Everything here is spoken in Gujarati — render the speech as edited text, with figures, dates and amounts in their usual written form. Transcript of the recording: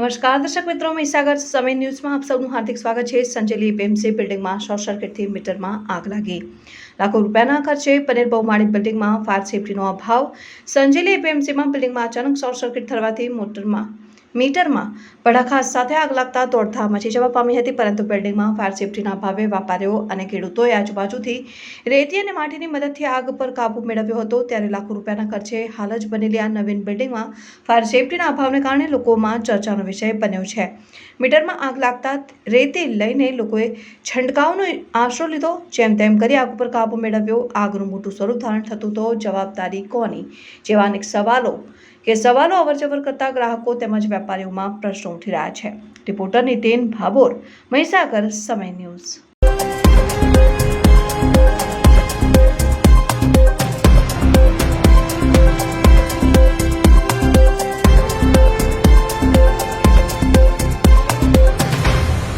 નમસ્કાર દર્શક મિત્રો, મહીસાગર સમય ન્યૂઝમાં આપ સૌનું હાર્દિક સ્વાગત છે। સંજેલી એપીએમસી બિલ્ડિંગમાં શોર્ટ સર્કિટથી મીટરમાં આગ લાગી। લાખો રૂપિયાના ખર્ચે બનેલ બહુમાળી બિલ્ડિંગમાં ફાયર સેફટીનો અભાવ। સંજેલી એપીએમસીમાં બિલ્ડિંગમાં અચાનક શોર્ટ સર્કિટ થવાથી મીટરમાં ભડાકા સાથે આગ લાગતા દોડધામ મચી જવા પામી હતી, પરંતુ બિલ્ડિંગમાં ફાયર સેફટીના અભાવે વેપારીઓ અને ખેડૂતોએ આજુબાજુથી રેતી અને માટીની મદદથી આગ પર કાબૂ મેળવ્યો હતો। ત્યારે લાખો રૂપિયાના ખર્ચે હાલ જ બનેલી આ નવીન બિલ્ડિંગમાં ફાયર સેફટીના અભાવને કારણે લોકોમાં ચર્ચાનો વિષય બન્યો છે। મીટરમાં આગ લાગતા રેતી લઈને લોકોએ છંટકાવનો આશરો લીધો, જેમ તેમ કરી આગ પર કાબૂ મેળવ્યો। આગનું મોટું સ્વરૂપ ધારણ થતું તો જવાબદારી કોની જેવા અનેક સવાલો અવરજવર કરતા ગ્રાહકો તેમજ વેપારીઓમાં પ્રશ્નો ઉઠી રહ્યા છે। રિપોર્ટર નીતિન ભાભોર, મહીસાગર સમય ન્યૂઝ।